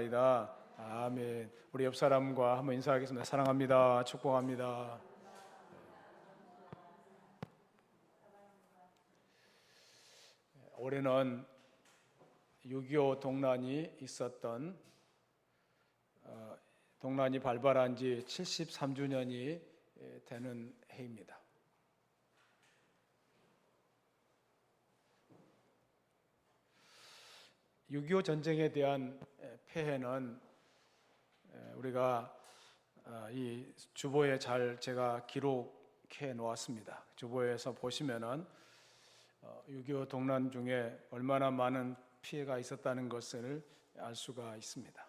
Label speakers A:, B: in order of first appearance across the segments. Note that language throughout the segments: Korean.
A: 감사합니다. 아멘. 우리 옆 사람과 한번 인사하겠습니다. 사랑합니다. 축복합니다. 올해는 6.25 동란이 있었던 동란이 발발한 지 73주년이 되는 해입니다. 6.25 전쟁에 대한 폐해는 우리가 이 주보에 잘 제가 기록해 놓았습니다. 주보에서 보시면은 6.25 동란 중에 얼마나 많은 피해가 있었다는 것을 알 수가 있습니다.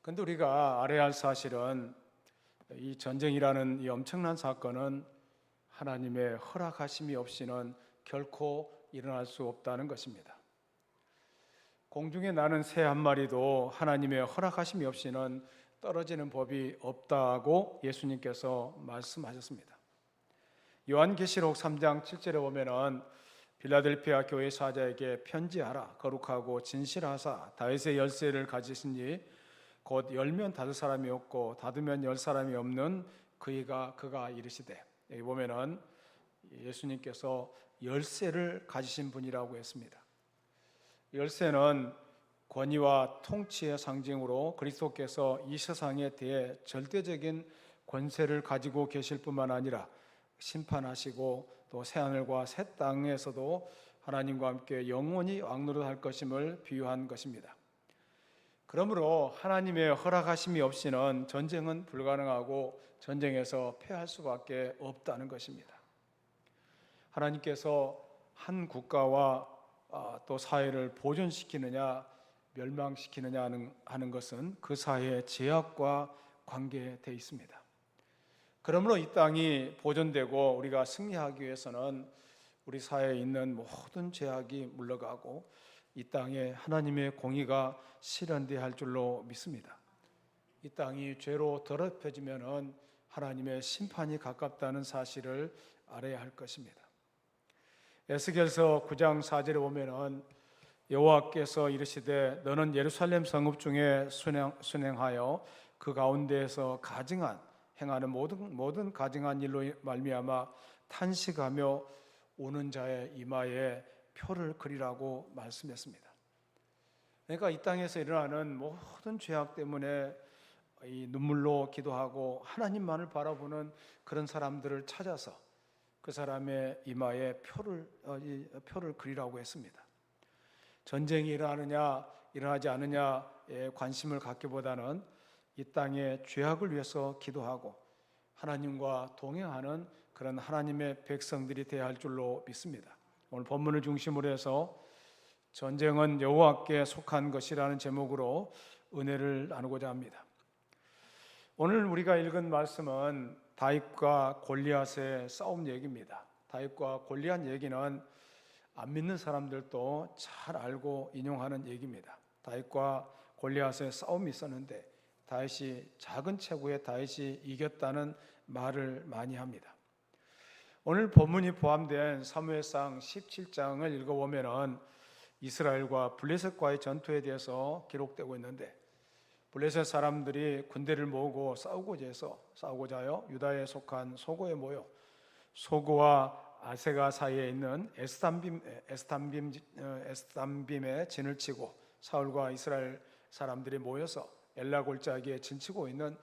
A: 그런데 우리가 알아야 할 사실은 이 전쟁이라는 이 엄청난 사건은 하나님의 허락하심이 없이는 결코 일어날 수 없다는 것입니다. 공중에 나는 새 한 마리도 하나님의 허락하심이 없이는 떨어지는 법이 없다고 예수님께서 말씀하셨습니다. 요한계시록 3장 7절에 보면은 빌라델피아 교회 사자에게 편지하라. 거룩하고 진실하사 다윗의 열쇠를 가지시니 곧 열면 닫을 사람이 없고 닫으면 열 사람이 없는 그가 이르시되, 여기 보면은 예수님께서 열쇠를 가지신 분이라고 했습니다. 열쇠는 권위와 통치의 상징으로 그리스도께서 이 세상에 대해 절대적인 권세를 가지고 계실 뿐만 아니라 심판하시고 또 새하늘과 새 땅에서도 하나님과 함께 영원히 왕노릇할 것임을 비유한 것입니다. 그러므로 하나님의 허락하심이 없이는 전쟁은 불가능하고 전쟁에서 패할 수밖에 없다는 것입니다. 하나님께서 한 국가와 또 사회를 보존시키느냐 멸망시키느냐 하는 것은 그 사회의 제약과 관계되어 있습니다. 그러므로 이 땅이 보존되고 우리가 승리하기 위해서는 우리 사회에 있는 모든 제약이 물러가고 이 땅에 하나님의 공의가 실현되어야 할 줄로 믿습니다. 이 땅이 죄로 더럽혀지면은 하나님의 심판이 가깝다는 사실을 알아야 할 것입니다. 에스겔서 9장 4절에 보면은 여호와께서 이르시되 너는 예루살렘 성읍 중에 순행하여 그 가운데에서 행하는 모든 가증한 일로 말미암아 탄식하며 우는 자의 이마에 표를 그리라고 말씀했습니다. 그러니까 이 땅에서 일어나는 모든 죄악 때문에 이 눈물로 기도하고 하나님만을 바라보는 그런 사람들을 찾아서 그 사람의 이마에 표를 그리라고 했습니다. 전쟁이 일어나느냐 일어나지 않느냐에 관심을 갖기보다는 이 땅의 죄악을 위해서 기도하고 하나님과 동행하는 그런 하나님의 백성들이 되어야 할 줄로 믿습니다. 오늘 본문을 중심으로 해서 전쟁은 여호와께 속한 것이라는 제목으로 은혜를 나누고자 합니다. 오늘 우리가 읽은 말씀은 다윗과 골리앗의 싸움 얘기입니다. 다윗과 골리앗 얘기는 안 믿는 사람들도 잘 알고 인용하는 얘기입니다. 다윗과 골리앗의 싸움이 있었는데 작은 체구에 다윗이 이겼다는 말을 많이 합니다. 오늘 본문이 포함된 사무엘상 17장을 읽어보면 이스라엘과 블레셋과의 전투에 대해서 기록되고 있는데 블레셋 사람들이 군대를 모으고 싸우고자 하여 유다에 속한 소고에 모여 소고와 아세가 사이에 있는 에스담빔에 진을 치고 사울과 이스라엘 사람들이 모여서 엘라 골짜기에 진치고 있는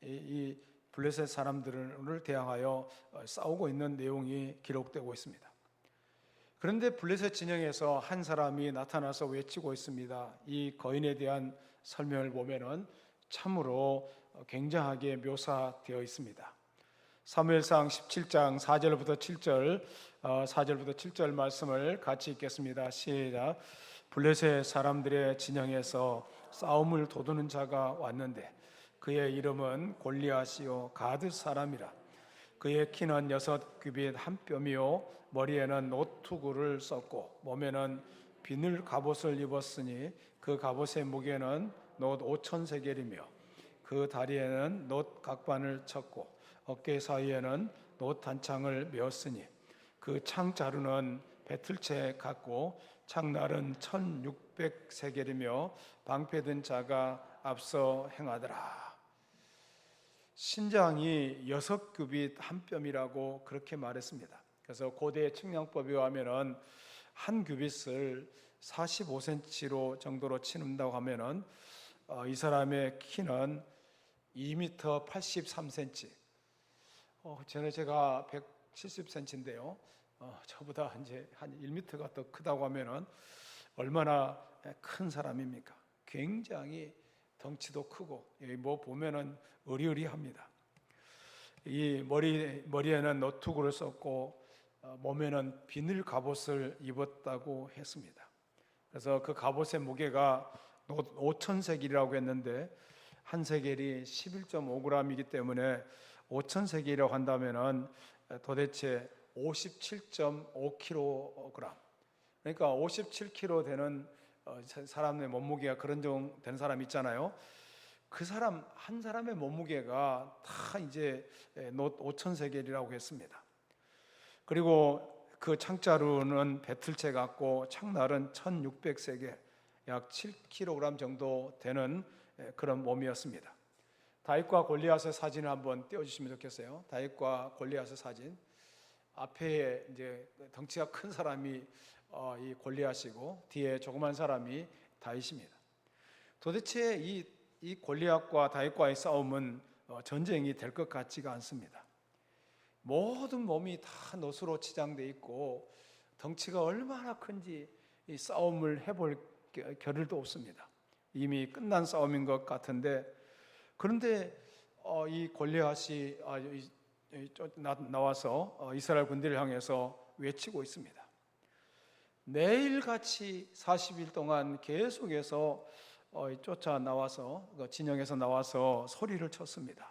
A: 이 블레셋 사람들을 대항하여 싸우고 있는 내용이 기록되고 있습니다. 그런데 블레셋 진영에서 한 사람이 나타나서 외치고 있습니다. 이 거인에 대한 설명을 보면은 참으로 굉장하게 묘사되어 있습니다. 사무엘상 17장 4절부터 7절 말씀을 같이 읽겠습니다. 시작. 블레셋 사람들의 진영에서 싸움을 도두는 자가 왔는데 그의 이름은 골리앗이요 가드 사람이라. 그의 키는 6규빗 한 뼘이요 머리에는 노투구를 썼고 몸에는 비늘 갑옷을 입었으니 그 갑옷의 무게는 놋 5,000세겔이며 그 다리에는 놋 각반을 쳤고 어깨 사이에는 놋 단창을 메었으니 그 창 자루는 배틀채 같고 창날은 1600세겔이며 방패든 자가 앞서 행하더라. 신장이 6규빗 한 뼘이라고 그렇게 말했습니다. 그래서 고대 측량법에 의하면은 한 규빗을 45cm로 정도로 치는다고 하면은 이 사람의 키는 2m 83cm. 제가 170cm인데요. 저보다 이제 한 1m가 더 크다고 하면은 얼마나 큰 사람입니까? 굉장히 덩치도 크고 뭐 보면은 으리으리합니다. 이 머리에는 노트구를 썼고 몸에는 비늘 갑옷을 입었다고 했습니다. 그래서 그 갑옷의 무게가 5,000세겔이라고 했는데 한 세겔이 11.5g이기 때문에 5,000세겔이라고 한다면은 도대체 57.5kg. 그러니까 57kg 되는 사람의 몸무게가 그런 정도 되는 사람 있잖아요. 그 사람 한 사람의 몸무게가 다 이제 5,000세겔이라고 했습니다. 그리고 그 창자루는 배틀채 같고 창날은 1,600세겔, 약 7kg 정도 되는 그런 몸이었습니다. 다윗과 골리앗의 사진을 한번 띄워주시면 좋겠어요. 다윗과 골리앗의 사진. 앞에 이제 덩치가 큰 사람이 이 골리앗이고 뒤에 조그만 사람이 다윗입니다. 도대체 이 골리앗과 다윗과의 싸움은 전쟁이 될 것 같지가 않습니다. 모든 몸이 다 놋으로 치장돼 있고 덩치가 얼마나 큰지 이 싸움을 해볼 겨를도 없습니다. 이미 끝난 싸움인 것 같은데, 그런데 이 골리앗이 나와서 이스라엘 군대를 향해서 외치고 있습니다. 매일같이 40일 동안 계속해서 쫓아 나와서 진영에서 나와서 소리를 쳤습니다.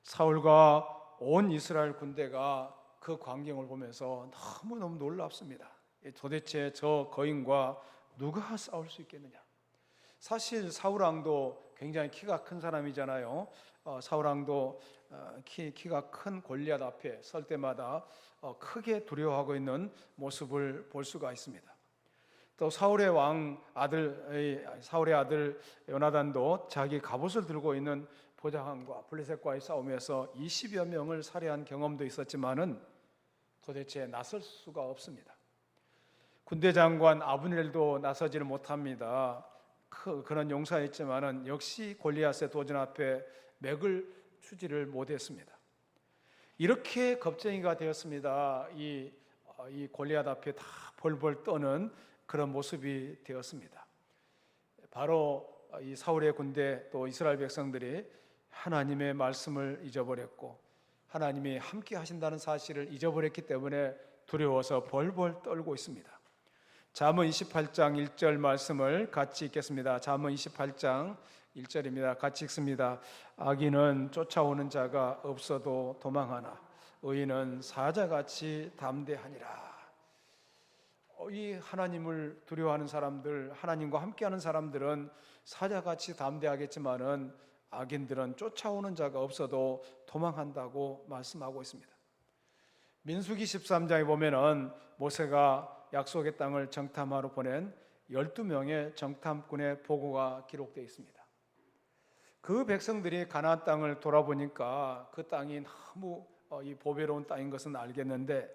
A: 사울과 온 이스라엘 군대가 그 광경을 보면서 너무너무 놀랍습니다. 도대체 저 거인과 누가 싸울 수 있겠느냐. 사실 사울왕도 굉장히 키가 큰 사람이잖아요. 사울왕도 키가 큰 골리앗 앞에 설 때마다 크게 두려워하고 있는 모습을 볼 수가 있습니다. 또 사울의 아들 요나단도 자기 갑옷을 들고 있는 보좌관과 블레셋과의 싸움에서 20여 명을 살해한 경험도 있었지만은 도대체 나설 수가 없습니다. 군대 장관 아브넬도 나서지를 못합니다. 그런 용사였지만은 역시 골리앗의 도전 앞에 맥을 추지를 못했습니다. 이렇게 겁쟁이가 되었습니다. 이 골리앗 앞에 다 벌벌 떠는 그런 모습이 되었습니다. 바로 이 사울의 군대 또 이스라엘 백성들이 하나님의 말씀을 잊어버렸고 하나님이 함께 하신다는 사실을 잊어버렸기 때문에 두려워서 벌벌 떨고 있습니다. 잠언 28장 1절 말씀을 같이 읽겠습니다. 잠언 28장 1절입니다. 같이 읽습니다. 악인은 쫓아오는 자가 없어도 도망하나 의인은 사자같이 담대하니라. 이 하나님을 두려워하는 사람들, 하나님과 함께하는 사람들은 사자같이 담대하겠지만은 악인들은 쫓아오는 자가 없어도 도망한다고 말씀하고 있습니다. 민수기 13장에 보면은 모세가 약속의 땅을 정탐하러 보낸 12명의 정탐꾼의 보고가 기록되어 있습니다. 그 백성들이 가나안 땅을 돌아보니까 그 땅이 너무 이 보배로운 땅인 것은 알겠는데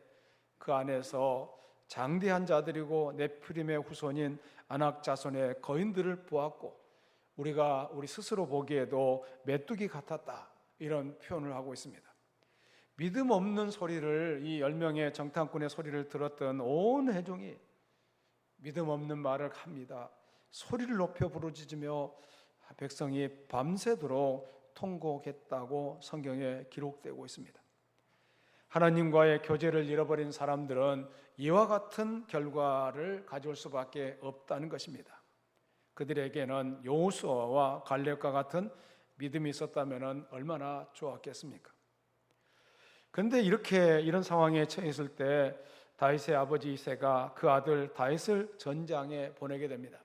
A: 그 안에서 장대한 자들이고 네피림의 후손인 아낙 자손의 거인들을 보았고 우리 스스로 보기에도 메뚜기 같았다, 이런 표현을 하고 있습니다. 믿음 없는 소리를, 이 10명의 정탐꾼의 소리를 들었던 온 회중이 믿음 없는 말을 합니다. 소리를 높여 부르짖으며 백성이 밤새도록 통곡했다고 성경에 기록되고 있습니다. 하나님과의 교제를 잃어버린 사람들은 이와 같은 결과를 가져올 수밖에 없다는 것입니다. 그들에게는 여호수아와 갈렙과 같은 믿음이 있었다면 얼마나 좋았겠습니까? 그런데 이런 상황에 처했을 때 다윗의 아버지 이새가 그 아들 다윗을 전장에 보내게 됩니다.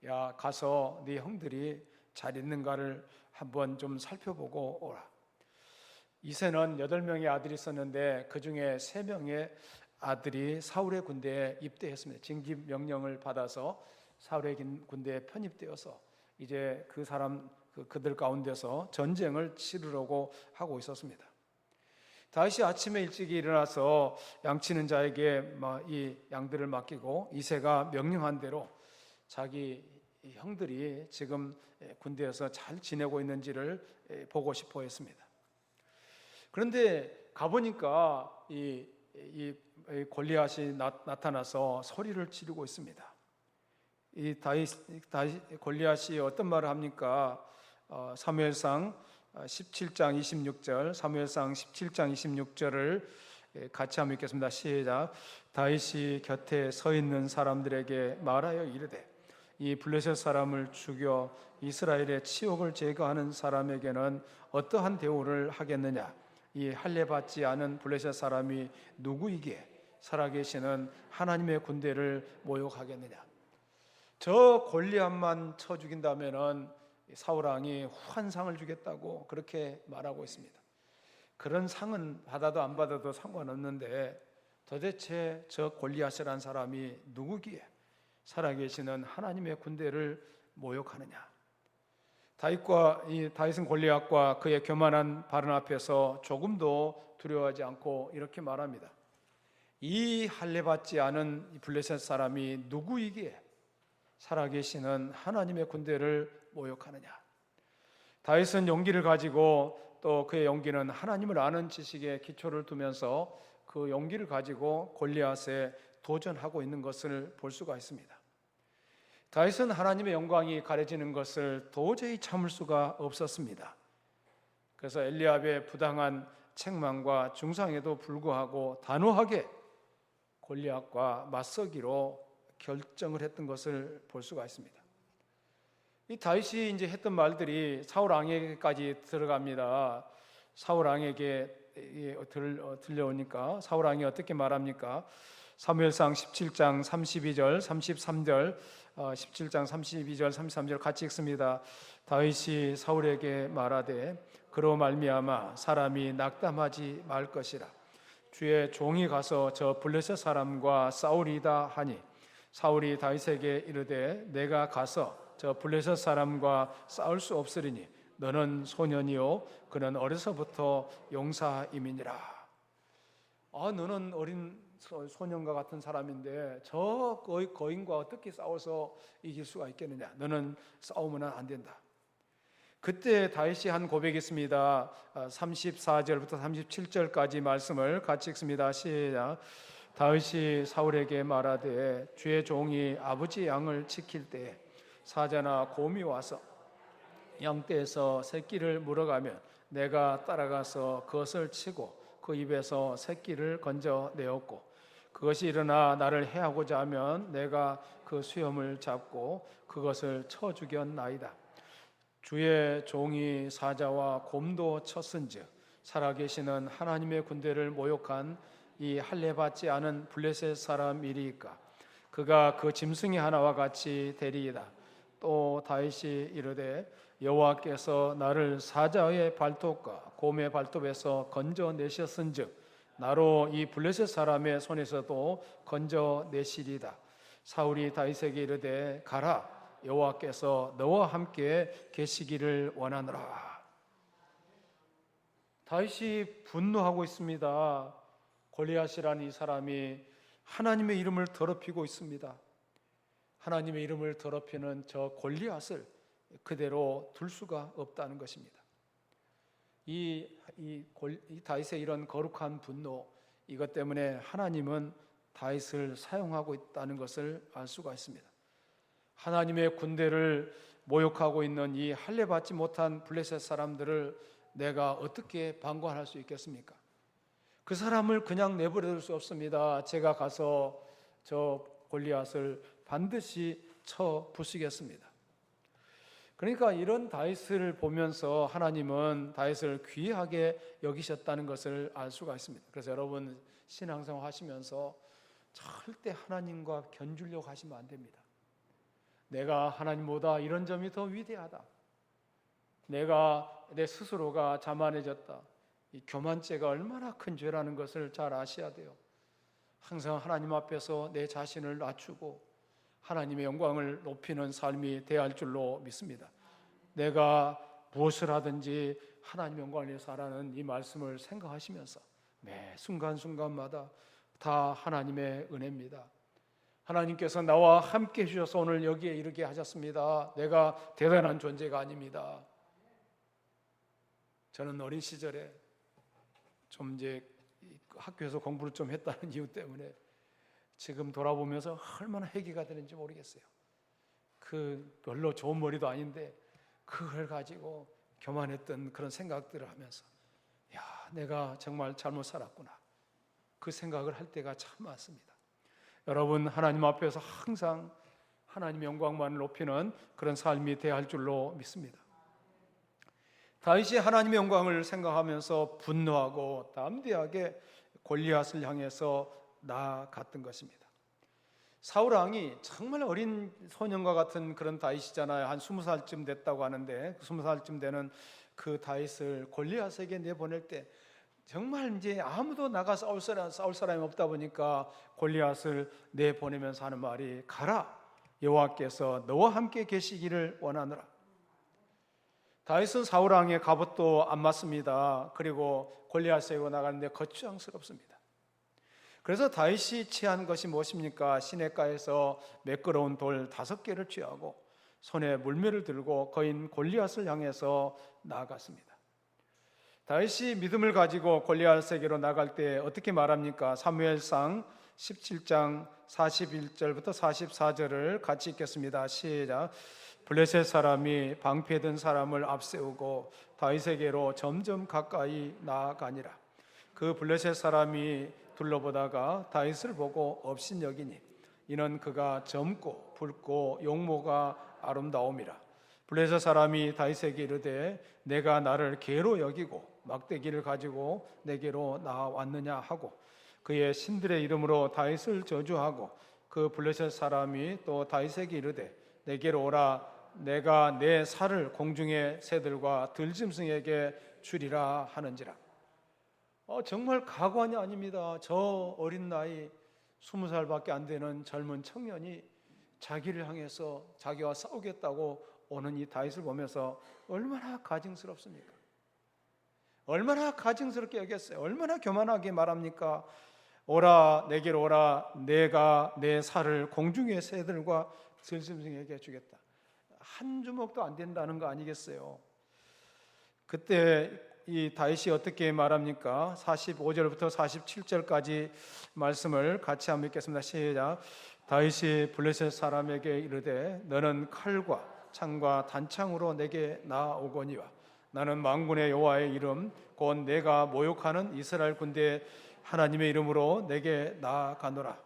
A: 야, 가서 네 형들이 잘 있는가를 한번 좀 살펴보고 오라. 이새는 8명의 아들이 있었는데 그 중에 3명의 아들이 사울의 군대에 입대했습니다. 징집 명령을 받아서 사울의 군대에 편입되어서 이제 그들 가운데서 전쟁을 치르려고 하고 있었습니다. 다윗이 아침에 일찍 일어나서 양치는 자에게 이 양들을 맡기고 이새가 명령한 대로 자기 형들이 지금 군대에서 잘 지내고 있는지를 보고 싶어 했습니다. 그런데 가보니까 이 골리앗이 나타나서 소리를 지르고 있습니다. 이 골리앗이 어떤 말을 합니까? 사무엘상 17장 26절, 사무엘상 17장 26절을 같이 한번 읽겠습니다. 시작. 다윗이 곁에 서 있는 사람들에게 말하여 이르되 이 블레셋 사람을 죽여 이스라엘의 치욕을 제거하는 사람에게는 어떠한 대우를 하겠느냐? 이 할례 받지 않은 블레셋 사람이 누구이기에 살아계시는 하나님의 군대를 모욕하겠느냐? 저 골리앗만 쳐 죽인다면은 사울 왕이 후한 상을 주겠다고 그렇게 말하고 있습니다. 그런 상은 받아도 안 받아도 상관없는데 도대체 저 골리앗이라는 사람이 누구기에 살아계시는 하나님의 군대를 모욕하느냐? 다윗은 골리앗과 그의 교만한 발언 앞에서 조금도 두려워하지 않고 이렇게 말합니다. 이 할례 받지 않은 블레셋 사람이 누구이기에 살아계시는 하나님의 군대를 모욕하느냐? 다윗은 용기를 가지고 또 그의 용기는 하나님을 아는 지식에 기초를 두면서 그 용기를 가지고 골리앗에 도전하고 있는 것을 볼 수가 있습니다. 다윗은 하나님의 영광이 가려지는 것을 도저히 참을 수가 없었습니다. 그래서 엘리압의 부당한 책망과 중상에도 불구하고 단호하게 골리앗과 맞서기로 결정을 했던 것을 볼 수가 있습니다. 이 다윗이 이제 했던 말들이 사울 왕에게까지 들어갑니다. 사울 왕에게 들려오니까 사울 왕이 어떻게 말합니까? 사무엘상 17장 32절, 33절, 17장 32절, 33절 같이 읽습니다. 다윗이 사울에게 말하되 그로 말미암아 사람이 낙담하지 말 것이라. 주의 종이 가서 저 블레셋 사람과 싸우리다 하니 사울이 다윗에게 이르되 내가 가서 저 블레셋 사람과 싸울 수 없으리니 너는 소년이요 그는 어려서부터 용사임이니라. 너는 어린 소년과 같은 사람인데 저 거인과 어떻게 싸워서 이길 수가 있겠느냐? 너는 싸우면 안 된다. 그때 다윗이 한 고백이 있습니다. 34절부터 37절까지 말씀을 같이 읽습니다. 시작. 다윗이 사울에게 말하되 주의 종이 아버지 양을 지킬 때 사자나 곰이 와서 양떼에서 새끼를 물어가면 내가 따라가서 그것을 치고 그 입에서 새끼를 건져내었고 그것이 일어나 나를 해하고자 하면 내가 그 수염을 잡고 그것을 쳐 죽였나이다. 주의 종이 사자와 곰도 쳤은즉 살아계시는 하나님의 군대를 모욕한 이 할례 받지 않은 블레셋 사람이리이까 그가 그 짐승이 하나와 같이 되리이다. 또 다윗이 이르되 여호와께서 나를 사자의 발톱과 곰의 발톱에서 건져내셨은즉 나로 이 블레셋 사람의 손에서도 건져내시리다. 사울이 다윗에게 이르되 가라 여호와께서 너와 함께 계시기를 원하노라. 다윗이 분노하고 있습니다. 골리앗이라는 이 사람이 하나님의 이름을 더럽히고 있습니다. 하나님의 이름을 더럽히는 저 골리앗을 그대로 둘 수가 없다는 것입니다. 이 다윗의 이런 거룩한 분노, 이것 때문에 하나님은 다윗을 사용하고 있다는 것을 알 수가 있습니다. 하나님의 군대를 모욕하고 있는 이 할례 받지 못한 블레셋 사람들을 내가 어떻게 방관할 수 있겠습니까? 그 사람을 그냥 내버려 둘 수 없습니다. 제가 가서 저 골리앗을 반드시 쳐 부수겠습니다. 그러니까 이런 다윗을 보면서 하나님은 다윗을 귀하게 여기셨다는 것을 알 수가 있습니다. 그래서 여러분 신앙생활 하시면서 절대 하나님과 견주려고 하시면 안 됩니다. 내가 하나님보다 이런 점이 더 위대하다. 내 스스로가 자만해졌다. 이 교만죄가 얼마나 큰 죄라는 것을 잘 아셔야 돼요. 항상 하나님 앞에서 내 자신을 낮추고 하나님의 영광을 높이는 삶이 되어야 할 줄로 믿습니다. 내가 무엇을 하든지 하나님 영광을 위해서 하라는 이 말씀을 생각하시면서 매 순간순간마다 다 하나님의 은혜입니다. 하나님께서 나와 함께 해주셔서 오늘 여기에 이르게 하셨습니다. 내가 대단한 존재가 아닙니다. 저는 어린 시절에 좀 이제 학교에서 공부를 좀 했다는 이유 때문에 지금 돌아보면서 얼마나 회개가 되는지 모르겠어요. 그 별로 좋은 머리도 아닌데 그걸 가지고 교만했던 그런 생각들을 하면서 야, 내가 정말 잘못 살았구나. 그 생각을 할 때가 참 많습니다. 여러분, 하나님 앞에서 항상 하나님의 영광만을 높이는 그런 삶이 되어야 할 줄로 믿습니다. 다윗이 하나님의 영광을 생각하면서 분노하고 담대하게 골리앗을 향해서 나아갔던 것입니다. 사울 왕이 정말 어린 소년과 같은 그런 다윗이잖아요. 한 20살쯤 됐다고 하는데 20살쯤 되는 그 다윗을 골리앗에게 내보낼 때 정말 이제 아무도 나가 싸울 사람이 없다 보니까 골리앗을 내보내면서 하는 말이 가라, 여호와께서 너와 함께 계시기를 원하노라. 다윗은 사울 왕의 갑옷도 안 맞습니다. 그리고 골리앗에게 나가는데 거추장스럽습니다. 그래서 다윗이 취한 것이 무엇입니까? 시냇가에서 매끄러운 돌 5개를 취하고 손에 물매를 들고 거인 골리앗을 향해서 나아갔습니다. 다윗이 믿음을 가지고 골리앗에게로 나갈 때 어떻게 말합니까? 사무엘상 17장 41절부터 44절을 같이 읽겠습니다. 시작. 블레셋 사람이 방패든 사람을 앞세우고 다윗에게로 점점 가까이 나아가니라. 그 블레셋 사람이 둘러보다가 다윗을 보고 업신여기니 이는 그가 젊고 붉고 용모가 아름다움이라. 블레셋 사람이 다윗에게 이르되 내가 나를 개로 여기고 막대기를 가지고 내게로 나왔느냐 하고 그의 신들의 이름으로 다윗을 저주하고 그 블레셋 사람이 또 다윗에게 이르되 내게로 오라. 내가 내 살을 공중의 새들과 들짐승에게 주리라 하는지라. 정말 가관이 아닙니다. 저 어린 나이 20살밖에 안 되는 젊은 청년이 자기를 향해서 자기와 싸우겠다고 오는 이 다윗을 보면서 얼마나 가증스럽습니까? 얼마나 가증스럽게 여겼어요. 얼마나 교만하게 말합니까? 오라, 내게로 오라. 내가 내 살을 공중의 새들과 들짐승에게 주겠다. 한 주먹도 안 된다는 거 아니겠어요? 그때 이 다윗이 어떻게 말합니까? 45절부터 47절까지 말씀을 같이 한번 읽겠습니다. 시작. 다윗이 블레셋 사람에게 이르되 너는 칼과 창과 단창으로 내게 나아오거니와 나는 만군의 여호와의 이름 곧 내가 모욕하는 이스라엘 군대 하나님의 이름으로 내게 나아가노라.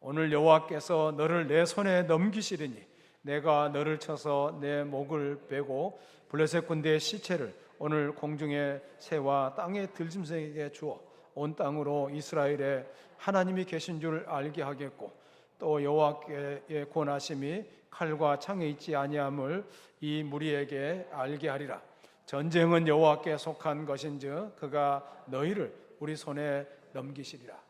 A: 오늘 여호와께서 너를 내 손에 넘기시리니 내가 너를 쳐서 내 목을 베고 블레셋 군대의 시체를 오늘 공중의 새와 땅의 들짐승에게 주어 온 땅으로 이스라엘에 하나님이 계신 줄 알게 하겠고 또 여호와께의 권하심이 칼과 창에 있지 아니함을 이 무리에게 알게 하리라. 전쟁은 여호와께 속한 것인즉 그가 너희를 우리 손에 넘기시리라.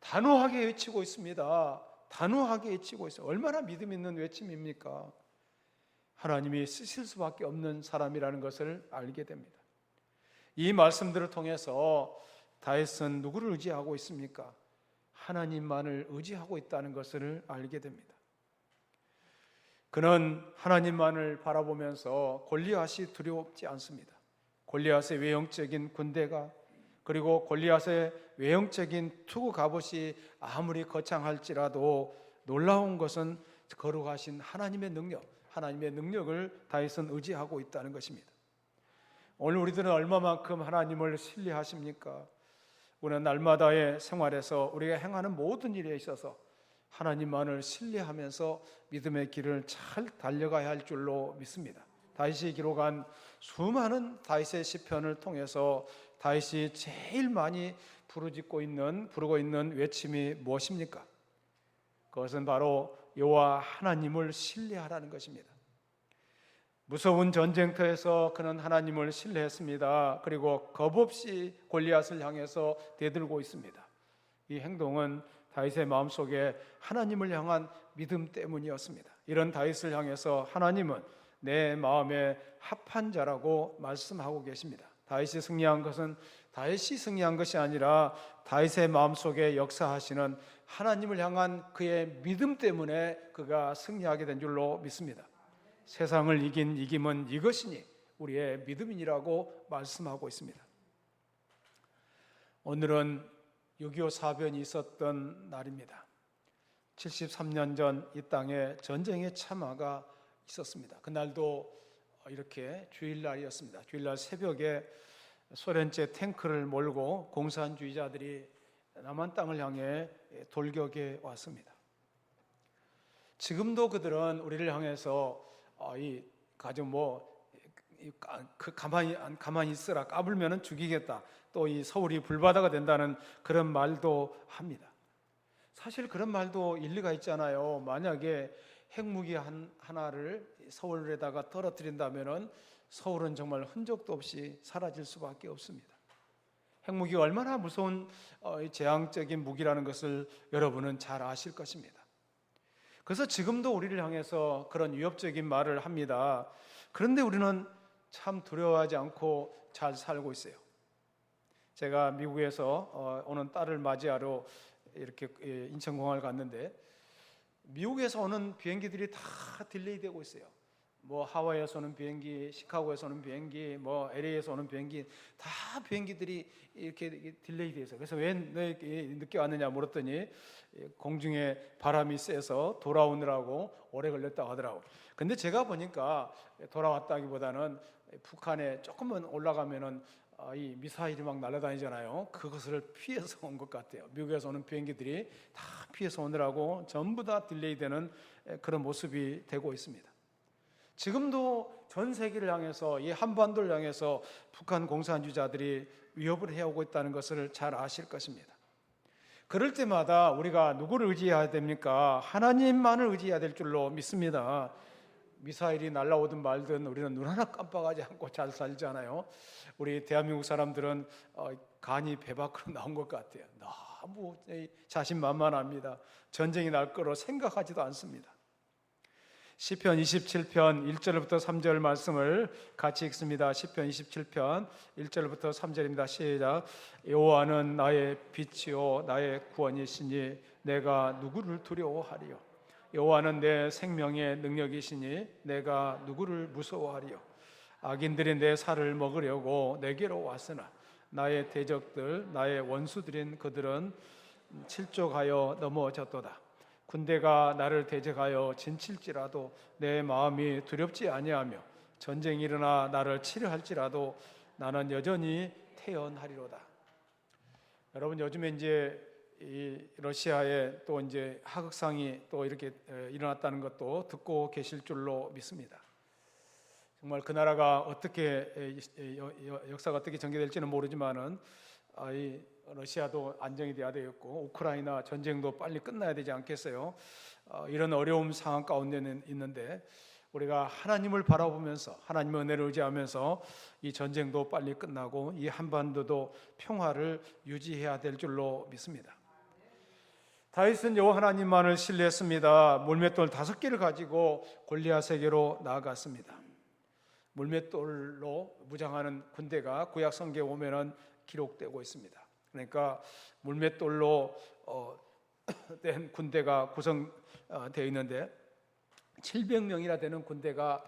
A: 단호하게 외치고 있습니다. 단호하게 외치고 있어요. 얼마나 믿음 있는 외침입니까? 하나님이 쓰실 수밖에 없는 사람이라는 것을 알게 됩니다. 이 말씀들을 통해서 다윗은 누구를 의지하고 있습니까? 하나님만을 의지하고 있다는 것을 알게 됩니다. 그는 하나님만을 바라보면서 골리앗이 두렵지 않습니다. 골리앗의 외형적인 군대가 그리고 골리앗의 외형적인 투구 갑옷이 아무리 거창할지라도 놀라운 것은 거룩하신 하나님의 능력을 다윗은 의지하고 있다는 것입니다. 오늘 우리들은 얼마만큼 하나님을 신뢰하십니까? 우리는 날마다의 생활에서 우리가 행하는 모든 일에 있어서 하나님만을 신뢰하면서 믿음의 길을 잘 달려가야 할 줄로 믿습니다. 다윗이 기록한 수많은 다윗의 시편을 통해서 다윗이 제일 많이 부르고 있는 외침이 무엇입니까? 그것은 바로 여호와 하나님을 신뢰하라는 것입니다. 무서운 전쟁터에서 그는 하나님을 신뢰했습니다. 그리고 겁없이 골리앗을 향해서 대들고 있습니다. 이 행동은 다윗의 마음속에 하나님을 향한 믿음 때문이었습니다. 이런 다윗을 향해서 하나님은 내 마음에 합한 자라고 말씀하고 계십니다. 다윗이 승리한 것이 아니라 다윗의 마음속에 역사하시는 하나님을 향한 그의 믿음 때문에 그가 승리하게 된 줄로 믿습니다. 세상을 이긴 이김은 이것이니 우리의 믿음이라고 말씀하고 있습니다. 오늘은 6.25 사변이 있었던 날입니다. 73년 전 이 땅에 전쟁의 참화가 있었습니다. 그날도 이렇게 주일날이었습니다. 주일날 새벽에 소련제 탱크를 몰고 공산주의자들이 남한 땅을 향해 돌격해 왔습니다. 지금도 그들은 우리를 향해서 가만히 있으라, 까불면은 죽이겠다, 또 이 서울이 불바다가 된다는 그런 말도 합니다. 사실 그런 말도 일리가 있잖아요. 만약에 핵무기 하나를 서울에다가 떨어뜨린다면은 서울은 정말 흔적도 없이 사라질 수밖에 없습니다. 핵무기가 얼마나 무서운 재앙적인 무기라는 것을 여러분은 잘 아실 것입니다. 그래서 지금도 우리를 향해서 그런 위협적인 말을 합니다. 그런데 우리는 참 두려워하지 않고 잘 살고 있어요. 제가 미국에서 오는 딸을 맞이하러 이렇게 인천공항을 갔는데 미국에서 오는 비행기들이 다 딜레이 되고 있어요. 뭐 하와이에서 오는 비행기, 시카고에서 오는 비행기, 뭐 LA에서 오는 비행기, 다 비행기들이 이렇게 딜레이 돼 있어요. 그래서 왜 늦게 왔느냐 물었더니 공중에 바람이 세서 돌아오느라고 오래 걸렸다고 하더라고. 근데 제가 보니까 돌아왔다기보다는 북한에 조금만 올라가면은 이 미사일이 막 날아다니잖아요. 그것을 피해서 온 것 같아요. 미국에서 오는 비행기들이 다 피해서 오느라고 전부 다 딜레이 되는 그런 모습이 되고 있습니다. 지금도 전 세계를 향해서, 이 한반도를 향해서 북한 공산주의자들이 위협을 해오고 있다는 것을 잘 아실 것입니다. 그럴 때마다 우리가 누구를 의지해야 됩니까? 하나님만을 의지해야 될 줄로 믿습니다. 미사일이 날아오든 말든 우리는 눈 하나 깜빡하지 않고 잘 살잖아요. 우리 대한민국 사람들은 간이 배 밖으로 나온 것 같아요. 너무 자신만만합니다. 전쟁이 날 거로 생각하지도 않습니다. 시편 27편 1절부터 3절 말씀을 같이 읽습니다. 시편 27편 1절부터 3절입니다. 시작. 여호와는 나의 빛이요 나의 구원이시니 내가 누구를 두려워하리요. 여호와는 내 생명의 능력이시니 내가 누구를 무서워하리요. 악인들이 내 살을 먹으려고 내게로 왔으나 나의 대적들 나의 원수들인 그들은 실족하여 넘어졌도다. 군대가 나를 대적하여 진칠지라도 내 마음이 두렵지 아니하며 전쟁이 일어나 나를 치려 할지라도 나는 여전히 태연하리로다. 여러분, 요즘에 이제 이 러시아에 또 이제 하극상이 또 이렇게 일어났다는 것도 듣고 계실 줄로 믿습니다. 정말 그 나라가 어떻게 역사가 어떻게 전개될지는 모르지만은 이 러시아도 안정이 돼야 되겠고 우크라이나 전쟁도 빨리 끝나야 되지 않겠어요? 이런 어려움 상황 가운데는 있는데 우리가 하나님을 바라보면서 하나님의 은혜를 의지하면서 이 전쟁도 빨리 끝나고 이 한반도도 평화를 유지해야 될 줄로 믿습니다. 다윗은 여호와 하나님만을 신뢰했습니다. 물맷돌 5개를 가지고 골리앗에게로 나아갔습니다. 물맷돌로 무장하는 군대가 구약 성경에 보면은 기록되고 있습니다. 그러니까 물맷돌로 된 군대가 구성되어 있는데 700명이나 되는 군대가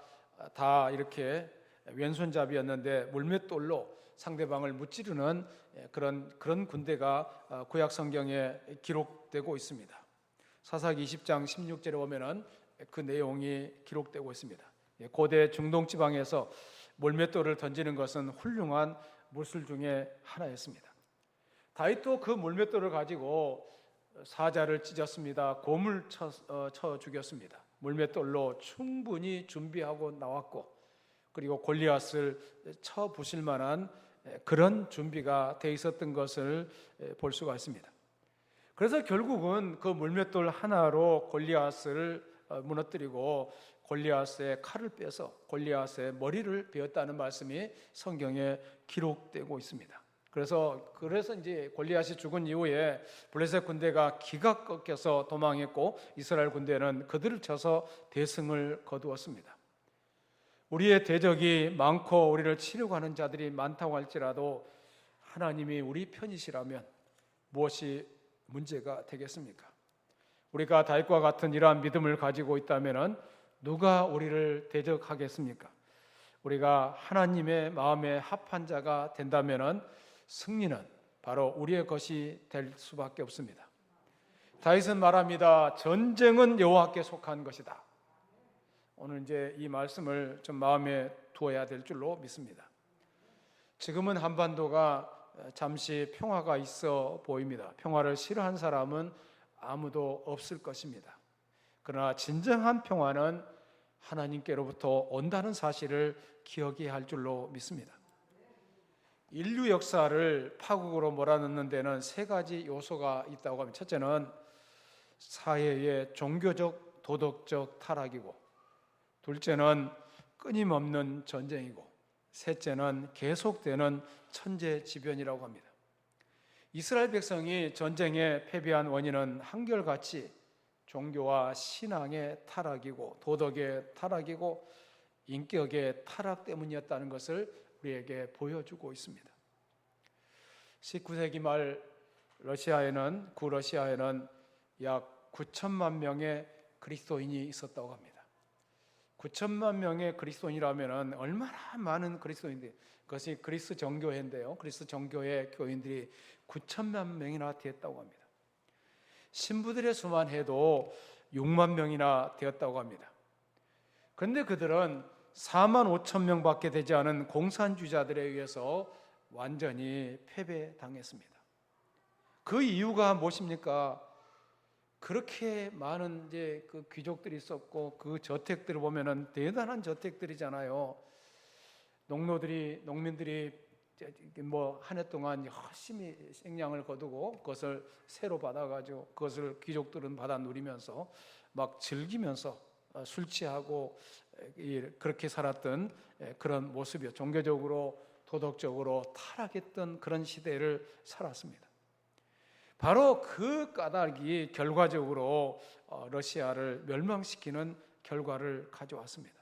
A: 다 이렇게 왼손잡이였는데 물맷돌로 상대방을 무찌르는 그런 군대가 구약 성경에 기록되고 있습니다. 사사기 20장 16절에 보면은 그 내용이 기록되고 있습니다. 고대 중동 지방에서 물맷돌을 던지는 것은 훌륭한 무술 중에 하나였습니다. 다윗도 그 물맷돌을 가지고 사자를 찢었습니다. 곰을 쳐 죽였습니다. 물맷돌로 충분히 준비하고 나왔고 그리고 골리앗을 쳐 부실 만한 그런 준비가 돼 있었던 것을 볼 수가 있습니다. 그래서 결국은 그 물맷돌 하나로 골리앗을 무너뜨리고 골리앗의 칼을 빼서 골리앗의 머리를 베었다는 말씀이 성경에 기록되고 있습니다. 그래서 이제 골리앗이 죽은 이후에 블레셋 군대가 기가 꺾여서 도망했고 이스라엘 군대는 그들을 쳐서 대승을 거두었습니다. 우리의 대적이 많고 우리를 치려고 하는 자들이 많다고 할지라도 하나님이 우리 편이시라면 무엇이 문제가 되겠습니까? 우리가 다윗과 같은 이러한 믿음을 가지고 있다면 누가 우리를 대적하겠습니까? 우리가 하나님의 마음에 합한 자가 된다면 승리는 바로 우리의 것이 될 수밖에 없습니다. 다윗은 말합니다. 전쟁은 여호와께 속한 것이다. 오늘 이제 이 말씀을 좀 마음에 두어야 될 줄로 믿습니다. 지금은 한반도가 잠시 평화가 있어 보입니다. 평화를 싫어하는 사람은 아무도 없을 것입니다. 그러나 진정한 평화는 하나님께로부터 온다는 사실을 기억해야 할 줄로 믿습니다. 인류 역사를 파국으로 몰아넣는 데는 세 가지 요소가 있다고 합니다. 첫째는 사회의 종교적, 도덕적 타락이고, 둘째는 끊임없는 전쟁이고, 셋째는 계속되는 천재지변이라고 합니다. 이스라엘 백성이 전쟁에 패배한 원인은 한결같이 종교와 신앙의 타락이고 도덕의 타락이고 인격의 타락 때문이었다는 것을 우리에게 보여주고 있습니다. 19세기 말 구러시아에는 약 9천만 명의 그리스도인이 있었다고 합니다. 9천만 명의 그리스도인이라면 얼마나 많은 그리스도인들이, 그것이 그리스 정교회인데요. 그리스 정교회 교인들이 9천만 명이나 되었다고 합니다. 신부들의 수만 해도 6만 명이나 되었다고 합니다. 그런데 그들은 4만 5천 명밖에 되지 않은 공산주의자들에 의해서 완전히 패배당했습니다. 그 이유가 무엇입니까? 그렇게 많은 이제 그 귀족들이 있었고 그 저택들을 보면은 대단한 저택들이잖아요. 농민들이 뭐 한 해 동안 열심히 생량을 거두고 그것을 세로 받아가지고 그것을 귀족들은 받아 누리면서 막 즐기면서 술 취하고 그렇게 살았던 그런 모습이요. 종교적으로 도덕적으로 타락했던 그런 시대를 살았습니다. 바로 그 까닭이 결과적으로 러시아를 멸망시키는 결과를 가져왔습니다.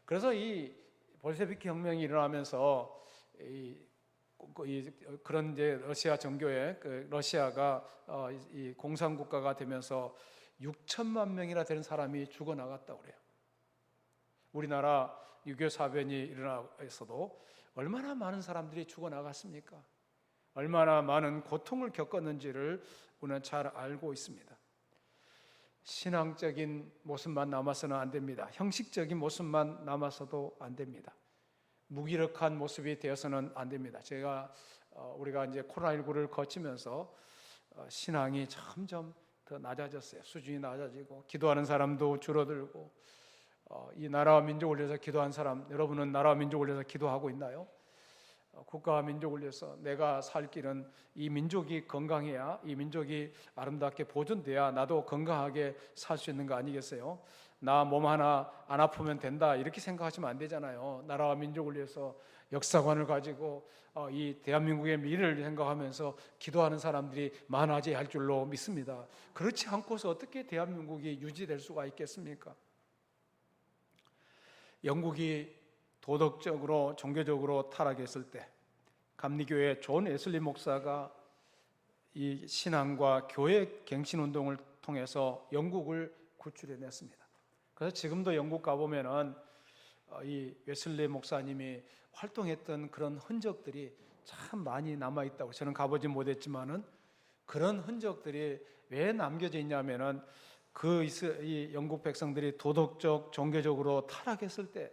A: 그래서 이 볼셰비키 혁명이 일어나면서 그런 이제 러시아 정교회, 러시아가 이 공산국가가 되면서 6천만 명이나 되는 사람이 죽어 나갔다고 그래요. 우리나라 유교 사변이 일어나서도 얼마나 많은 사람들이 죽어 나갔습니까? 얼마나 많은 고통을 겪었는지를 우리는 잘 알고 있습니다. 신앙적인 모습만 남아서는 안 됩니다. 형식적인 모습만 남아서도 안 됩니다. 무기력한 모습이 되어서는 안 됩니다. 우리가 이제 코로나19를 거치면서 신앙이 점점 더 낮아졌어요. 수준이 낮아지고 기도하는 사람도 줄어들고 이 나라와 민족을 위해서 기도한 사람, 여러분은 나라와 민족을 위해서 기도하고 있나요? 국가와 민족을 위해서 내가 살 길은 이 민족이 건강해야, 이 민족이 아름답게 보존돼야 나도 건강하게 살 수 있는 거 아니겠어요? 나 몸 하나 안 아프면 된다 이렇게 생각하시면 안 되잖아요. 나라와 민족을 위해서 역사관을 가지고 이 대한민국의 미래를 생각하면서 기도하는 사람들이 많아져야 할 줄로 믿습니다. 그렇지 않고서 어떻게 대한민국이 유지될 수가 있겠습니까? 영국이 도덕적으로 종교적으로 타락했을 때 감리교회 존 웨슬리 목사가 이 신앙과 교회 갱신 운동을 통해서 영국을 구출해냈습니다. 그래서 지금도 영국 가보면은 이 웨슬리 목사님이 활동했던 그런 흔적들이 참 많이 남아있다고, 저는 가보지 못했지만은 그런 흔적들이 왜 남겨져 있냐면은 이 영국 백성들이 도덕적 종교적으로 타락했을 때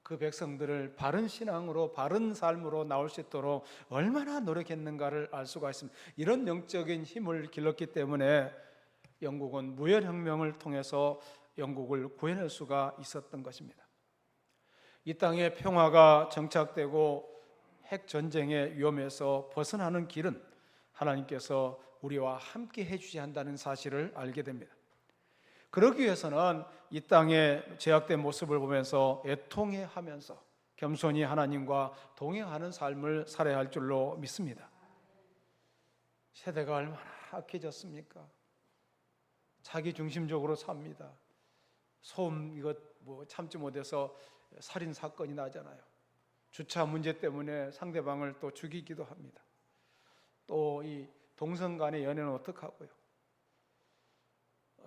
A: 그 백성들을 바른 신앙으로 바른 삶으로 나올 수 있도록 얼마나 노력했는가를 알 수가 있습니다. 이런 영적인 힘을 길렀기 때문에 영국은 무혈혁명을 통해서 영국을 구해낼 수가 있었던 것입니다. 이 땅에 평화가 정착되고 핵전쟁의 위험에서 벗어나는 길은 하나님께서 우리와 함께 해주셔야 한다는 사실을 알게 됩니다. 그러기 위해서는 이 땅의 제약된 모습을 보면서 애통해하면서 겸손히 하나님과 동행하는 삶을 살아야 할 줄로 믿습니다. 세대가 얼마나 악해졌습니까? 자기 중심적으로 삽니다. 소음 이것 참지 못해서 살인 사건이 나잖아요. 주차 문제 때문에 상대방을 또 죽이기도 합니다. 또 이 동성 간의 연애는 어떡하고요?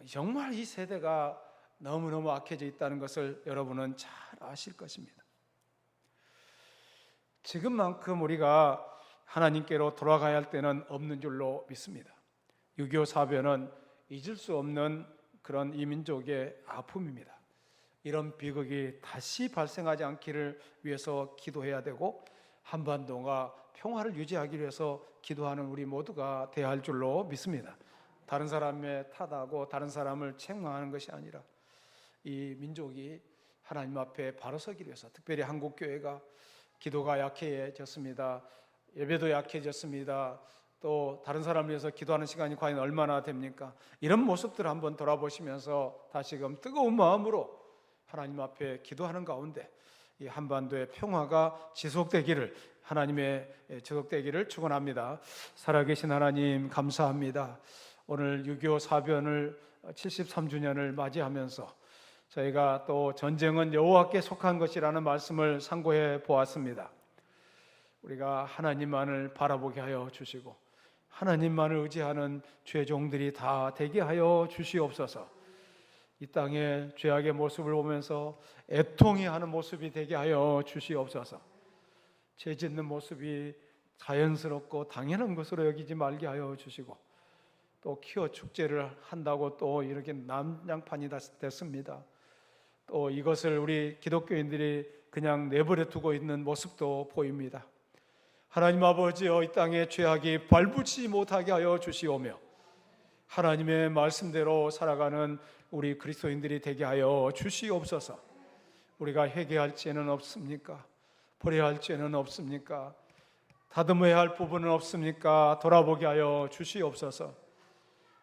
A: 정말 이 세대가 너무너무 악해져 있다는 것을 여러분은 잘 아실 것입니다. 지금만큼 우리가 하나님께로 돌아가야 할 때는 없는 줄로 믿습니다. 6.25 사변은 잊을 수 없는 그런 이민족의 아픔입니다. 이런 비극이 다시 발생하지 않기를 위해서 기도해야 되고, 한반도가 평화를 유지하기 위해서 기도하는 우리 모두가 되어야 할 줄로 믿습니다. 다른 사람의 탓하고 다른 사람을 책망하는 것이 아니라 이 민족이 하나님 앞에 바로 서기 위해서, 특별히 한국교회가 기도가 약해졌습니다. 예배도 약해졌습니다. 또 다른 사람을 위해서 기도하는 시간이 과연 얼마나 됩니까? 이런 모습들을 한번 돌아보시면서 다시금 뜨거운 마음으로 하나님 앞에 기도하는 가운데 이 한반도의 평화가 지속되기를, 하나님의 지속되기를 축원합니다. 살아계신 하나님 감사합니다. 오늘 6.25 사변을 73주년을 맞이하면서 저희가 또 전쟁은 여호와께 속한 것이라는 말씀을 상고해 보았습니다. 우리가 하나님만을 바라보게 하여 주시고 하나님만을 의지하는 죄종들이 다 되게 하여 주시옵소서. 이 땅의 죄악의 모습을 보면서 애통해하는 모습이 되게 하여 주시옵소서. 죄 짓는 모습이 자연스럽고 당연한 것으로 여기지 말게 하여 주시고, 또 키워 축제를 한다고 또 이렇게 난장판이 됐습니다. 또 이것을 우리 기독교인들이 그냥 내버려 두고 있는 모습도 보입니다. 하나님 아버지여, 이 땅에 죄악이 발붙이지 못하게 하여 주시오며 하나님의 말씀대로 살아가는 우리 그리스도인들이 되게 하여 주시옵소서. 우리가 회개할 죄는 없습니까? 버려야 할 죄는 없습니까? 다듬어야 할 부분은 없습니까? 돌아보게 하여 주시옵소서.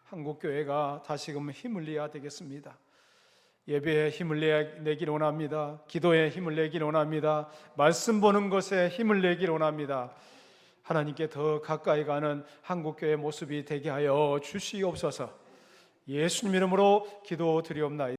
A: 한국교회가 다시금 힘을 내야 되겠습니다. 예배에 힘을 내길 원합니다. 기도에 힘을 내길 원합니다. 말씀 보는 것에 힘을 내길 원합니다. 하나님께 더 가까이 가는 한국교회 모습이 되게 하여 주시옵소서. 예수님 이름으로 기도드리옵나이다.